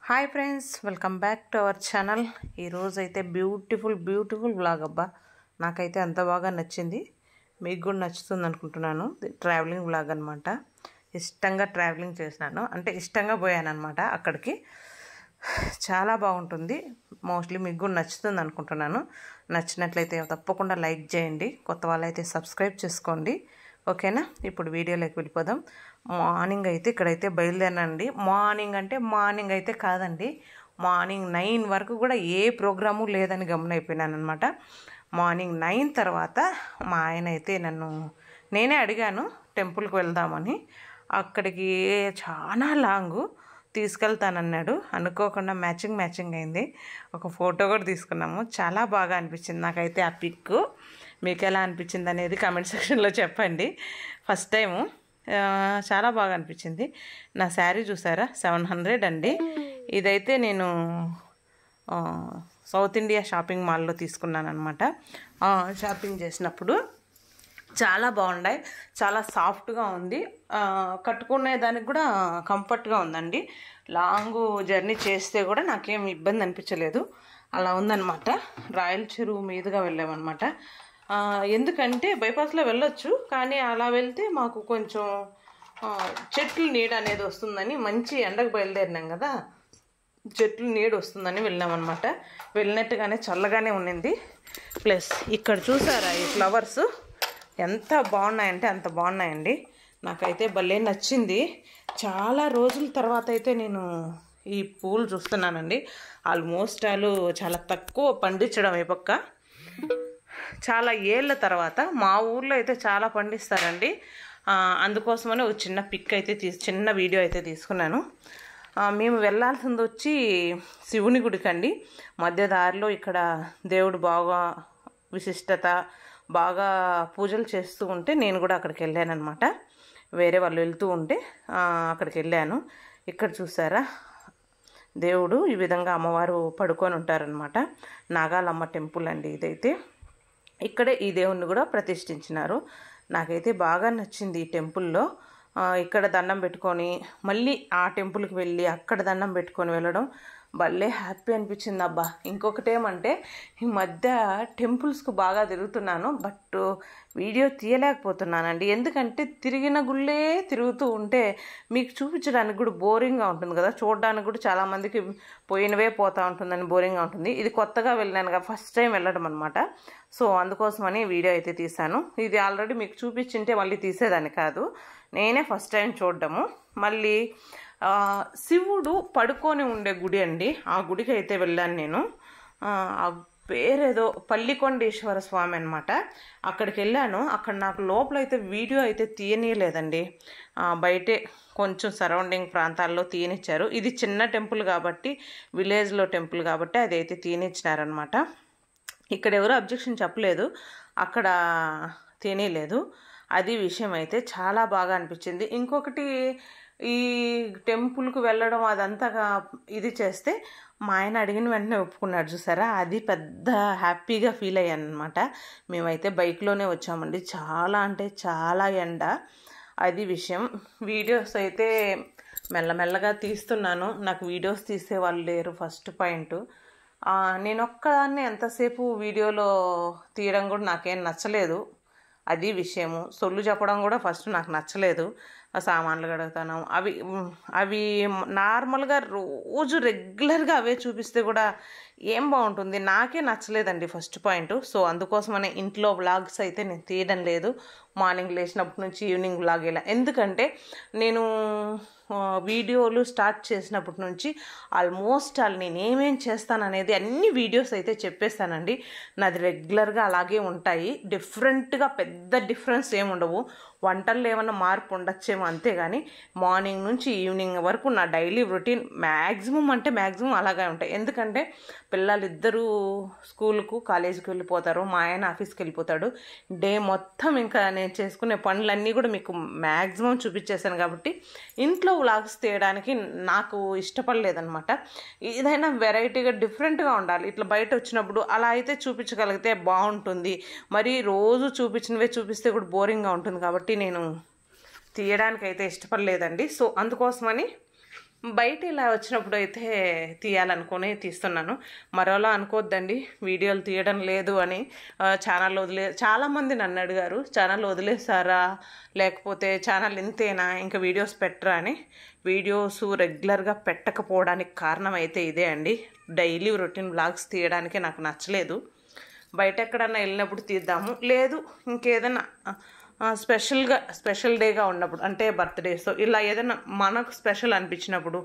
Hi friends, welcome back to our channel. ఈరోజు అయితే beautiful vlog అబ్బా. నాకైతే అంత బాగా నచ్చింది, మీకు కూడా నచ్చుతుంది అనుకుంటున్నాను. ట్రావెలింగ్ వ్లాగ్ అనమాట. ఇష్టంగా ట్రావెలింగ్ చేసినాను, అంటే ఇష్టంగా పోయాను అనమాట అక్కడికి. చాలా బాగుంటుంది, మోస్ట్లీ మీకు కూడా నచ్చుతుంది అనుకుంటున్నాను. నచ్చినట్లయితే తప్పకుండా లైక్ చేయండి, కొత్త వాళ్ళైతే సబ్స్క్రైబ్ చేసుకోండి, ఓకేనా. ఇప్పుడు వీడియోలోకి వెళ్ళిపోదాం. మార్నింగ్ అయితే ఇక్కడైతే బయలుదేరానండి. మార్నింగ్ అయితే కాదండి, మార్నింగ్ 9 వరకు కూడా ఏ ప్రోగ్రాము లేదని గమనైపోయినాను అనమాట. మార్నింగ్ 9 తర్వాత మా ఆయన అయితే నేనే అడిగాను టెంపుల్కి వెళ్దామని. అక్కడికి చాలా లాంగు తీసుకెళ్తానన్నాడు. అనుకోకుండా మ్యాచింగ్ అయింది. ఒక ఫోటో కూడా తీసుకున్నాము. చాలా బాగా అనిపించింది నాకైతే ఆ పిక్. మీకు ఎలా అనిపించింది అనేది కామెంట్ సెక్షన్లో చెప్పండి. ఫస్ట్ టైము చాలా బాగా అనిపించింది. నా శారీ చూసారా, 700 అండి. ఇదైతే నేను సౌత్ ఇండియా షాపింగ్ మాల్లో తీసుకున్నాను అనమాట. షాపింగ్ చేసినప్పుడు చాలా బాగున్నాయి, చాలా సాఫ్ట్గా ఉంది, కట్టుకునే దానికి కూడా కంఫర్ట్గా ఉందండి. లాంగ్ జర్నీ చేస్తే కూడా నాకేం ఇబ్బంది అనిపించలేదు, అలా ఉందన్నమాట. రాయల్ చెరువు మీదుగా వెళ్ళామన్నమాట. ఎందుకంటే బైపాస్లో వెళ్ళొచ్చు, కానీ అలా వెళ్తే మాకు కొంచెం చెట్లు నీడ అనేది వస్తుందని, మంచి ఎండకు బయలుదేరినాం కదా, చెట్లు నీడ వస్తుందని వెళ్ళామన్నమాట. వెళ్ళినట్టుగానే చల్లగానే ఉండింది. ప్లస్ ఇక్కడ చూసారా ఈ ఫ్లవర్స్ ఎంత బాగున్నాయంటే అంత బాగున్నాయండి. నాకైతే భలే నచ్చింది. చాలా రోజుల తర్వాత అయితే నేను ఈ పూలు చూస్తున్నానండి. ఆల్మోస్ట్ చాలా తక్కువ పండించడం ఈ పక్క, చాలా ఏళ్ళ తర్వాత. మా ఊర్లో అయితే చాలా పండిస్తారండి. అందుకోసమనే ఒక చిన్న పిక్ అయితే చిన్న వీడియో అయితే తీసుకున్నాను. మేము వెళ్ళాల్సింది వచ్చి శివుని గుడికి అండి. మధ్య దారిలో ఇక్కడ దేవుడు బాగా విశిష్టత, బాగా పూజలు చేస్తూ ఉంటే నేను కూడా అక్కడికి వెళ్ళాను అనమాట. వేరే వాళ్ళు వెళ్తూ ఉంటే అక్కడికి వెళ్ళాను. ఇక్కడ చూసారా దేవుడు ఈ విధంగా అమ్మవారు పడుకొని ఉంటారనమాట. నాగాలమ్మ టెంపుల్ అండి ఇదైతే. ఇక్కడే ఈ దేవుణ్ణి కూడా ప్రతిష్ఠించినారు. నాకైతే బాగా నచ్చింది ఈ టెంపుల్లో. ఇక్కడ దండం పెట్టుకొని మళ్ళీ ఆ టెంపుల్కి వెళ్ళి అక్కడ దండం పెట్టుకొని వెళ్ళడం భలే హ్యాపీ అనిపించింది అబ్బా. ఇంకొకటి ఏమంటే, ఈ మధ్య టెంపుల్స్కు బాగా తిరుగుతున్నాను, బట్ వీడియో తీయలేకపోతున్నానండి. ఎందుకంటే తిరిగిన గుళ్ళే తిరుగుతూ ఉంటే మీకు చూపించడానికి కూడా బోరింగ్గా ఉంటుంది కదా, చూడడానికి కూడా చాలామందికి పోయినవే పోతూ ఉంటుందని బోరింగ్గా ఉంటుంది. ఇది కొత్తగా వెళ్ళాను కదా, ఫస్ట్ టైం వెళ్ళడం అనమాట. సో అందుకోసమని వీడియో అయితే తీశాను. ఇది ఆల్రెడీ మీకు చూపించింటే మళ్ళీ తీసేదాన్ని కాదు, నేనే ఫస్ట్ టైం చూడడము. మళ్ళీ శివుడు పడుకొని ఉండే గుడి అండి, ఆ గుడికి అయితే వెళ్ళాను నేను. ఆ పేరేదో పల్లికొండేశ్వర స్వామి అనమాట. అక్కడికి వెళ్ళాను. అక్కడ నాకు లోపల అయితే వీడియో అయితే తీయనీయలేదండి, బయటే కొంచెం సరౌండింగ్ ప్రాంతాల్లో తీయనిచ్చారు. ఇది చిన్న టెంపుల్ కాబట్టి, విలేజ్లో టెంపుల్ కాబట్టి అది అయితే తీయనిచ్చినారనమాట. ఇక్కడ ఎవరు అబ్జెక్షన్ చెప్పలేదు, అక్కడ తీయలేదు. అది విషయం అయితే చాలా బాగా అనిపించింది. ఇంకొకటి, ఈ టెంపుల్కి వెళ్ళడం అదంతగా ఇది చేస్తే మా ఆయన అడిగిన వెంటనే ఒప్పుకున్నాడు చూసారా, అది పెద్ద హ్యాపీగా ఫీల్ అయ్యాను అనమాట. మేమైతే బైక్లోనే వచ్చామండి. చాలా అంటే చాలా ఎండ, అది విషయం. వీడియోస్ అయితే మెల్లమెల్లగా తీస్తున్నాను, నాకు వీడియోస్ తీసే వాళ్ళు లేరు. ఫస్ట్ పాయింట్, నేను ఒక్కదాన్ని ఎంతసేపు వీడియోలో తీయడం కూడా నాకేం నచ్చలేదు, అది విషయము. సొల్లు చెప్పడం కూడా ఫస్ట్ నాకు నచ్చలేదు. సామాన్లు కడుగుతాను, అవి నార్మల్గా రోజు రెగ్యులర్గా అవే చూపిస్తే కూడా ఏం బాగుంటుంది, నాకే నచ్చలేదండి ఫస్ట్ పాయింట్. సో అందుకోసమనే ఇంట్లో వ్లాగ్స్ అయితే నేను తీయడం లేదు. మార్నింగ్ లేచినప్పటి నుంచి ఈవినింగ్ వ్లాగ్ ఇలా, ఎందుకంటే నేను వీడియోలు స్టార్ట్ చేసినప్పటి నుంచి ఆల్మోస్ట్ నేను ఏమేం చేస్తాననేది అన్ని వీడియోస్ అయితే చెప్పేస్తానండి. నాది రెగ్యులర్గా అలాగే ఉంటాయి, డిఫరెంట్గా పెద్ద డిఫరెన్స్ ఏమి ఉండవు. వంటల్లో ఏమన్నా మార్పు ఉండొచ్చేమో అంతేగాని మార్నింగ్ నుంచి ఈవినింగ్ వరకు నా డైలీ రొటీన్ మ్యాక్సిమం అలాగే ఉంటాయి. ఎందుకంటే పిల్లలిద్దరూ స్కూల్కు కాలేజీకి వెళ్ళిపోతారు, మా ఆయన ఆఫీస్కి వెళ్ళిపోతాడు. డే మొత్తం ఇంకా నేను చేసుకునే పనులన్నీ కూడా మీకు మ్యాక్సిమం చూపించేశాను కాబట్టి ఇంట్లో వ్లాగ్స్ తీయడానికి నాకు ఇష్టపడలేదనమాట. ఏదైనా వెరైటీగా డిఫరెంట్గా ఉండాలి. ఇట్లా బయట వచ్చినప్పుడు అలా అయితే చూపించగలిగితే బాగుంటుంది. మరి రోజు చూపించినవే చూపిస్తే కూడా బోరింగ్గా ఉంటుంది కాబట్టి నేను తీయడానికైతే ఇష్టపడలేదండి. సో అందుకోసమని బయట ఇలా వచ్చినప్పుడు అయితే తీయాలనుకుని తీస్తున్నాను. మరోలా అనుకోవద్దండి, వీడియోలు తీయడం లేదు అని. ఛానల్ చాలామంది నన్ను అడిగారు, ఛానల్ వదిలేసారా, లేకపోతే ఛానల్ ఇంతేనా, ఇంకా వీడియోస్ పెట్టరా అని. వీడియోస్ రెగ్యులర్గా పెట్టకపోవడానికి కారణం అయితే ఇదే అండి. డైలీ రొటీన్ వ్లాగ్స్ తీయడానికి నాకు నచ్చలేదు. బయట ఎక్కడన్నా వెళ్ళినప్పుడు తీద్దాము, లేదు ఇంకేదైనా స్పెషల్ డేగా ఉన్నప్పుడు, అంటే బర్త్డేస్ ఇలా ఏదైనా మనకు స్పెషల్ అనిపించినప్పుడు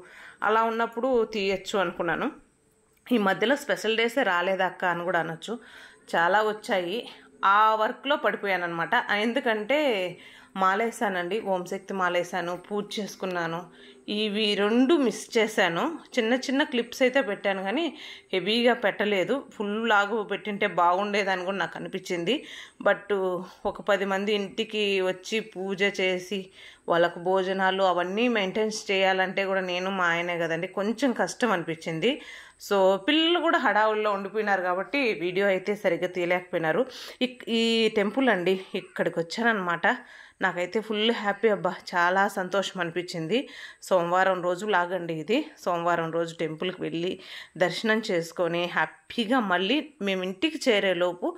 అలా ఉన్నప్పుడు తీయచ్చు అనుకున్నాను. ఈ మధ్యలో స్పెషల్ డేసే రాలేదక్క అని కూడా అనొచ్చు, చాలా వచ్చాయి. ఆ వర్క్లో పడిపోయాను అనమాట. ఎందుకంటే మాలేసానండి, ఓంశక్తి మాలేసాను, పూజ చేసుకున్నాను. ఇవి 2 మిస్ చేశాను. చిన్న చిన్న క్లిప్స్ అయితే పెట్టాను కానీ హెవీగా పెట్టలేదు. ఫుల్ లాగు పెట్టింటే బాగుండేదని కూడా నాకు అనిపించింది. బట్ ఒక 10 మంది ఇంటికి వచ్చి పూజ చేసి వాళ్ళకు భోజనాలు అవన్నీ మెయింటైన్స్ చేయాలంటే కూడా నేను మా ఆయనే కదండి, కొంచెం కష్టం అనిపించింది. సో పిల్లలు కూడా హడావుల్లో ఉండిపోయినారు కాబట్టి వీడియో అయితే సరిగ్గా తీయలేకపోయినారు. ఈ టెంపుల్ అండి, ఇక్కడికి వచ్చానమాట. నాకైతే ఫుల్ హ్యాపీ, అబ్బా చాలా సంతోషం అనిపించింది. సోమవారం రోజు లాగండి ఇది. సోమవారం రోజు టెంపుల్కి వెళ్ళి దర్శనం చేసుకొని హ్యాపీగా మళ్ళీ మేము ఇంటికి చేరేలోపు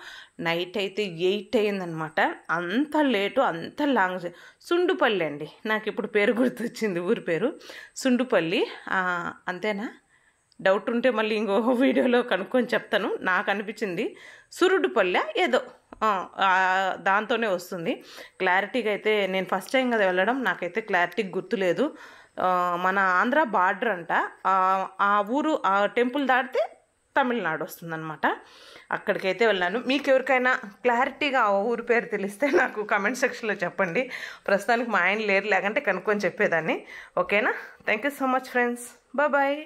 నైట్ అయితే 8 అయిందనమాట. అంత లేటు, అంత లాంగ్. సుండుపల్లి అండి, నాకు ఇప్పుడు పేరు గుర్తొచ్చింది, ఊరి పేరు సుండుపల్లి. అంతేనా? డౌట్ ఉంటే మళ్ళీ ఇంకో వీడియోలో కనుక్కొని చెప్తాను. నాకు అనిపించింది సురుడుపల్లె ఏదో దాంతోనే వస్తుంది. క్లారిటీగా అయితే నేను ఫస్ట్ టైం కదా వెళ్ళడం, నాకైతే క్లారిటీగా గుర్తులేదు. మన ఆంధ్ర బార్డర్ అంట. ఆ ఊరు, ఆ టెంపుల్ దాటితే తమిళనాడు వస్తుందన్నమాట. అక్కడికైతే వెళ్ళాను. మీకు ఎవరికైనా క్లారిటీగా ఆ ఊరి పేరు తెలిస్తే నాకు కామెంట్ సెక్షన్లో చెప్పండి. ప్రస్తుతానికి మా ఆయన లేరు, లేకంటే కనుక్కొని చెప్పేదాన్ని. ఓకేనా? Thank you so much friends. Bye.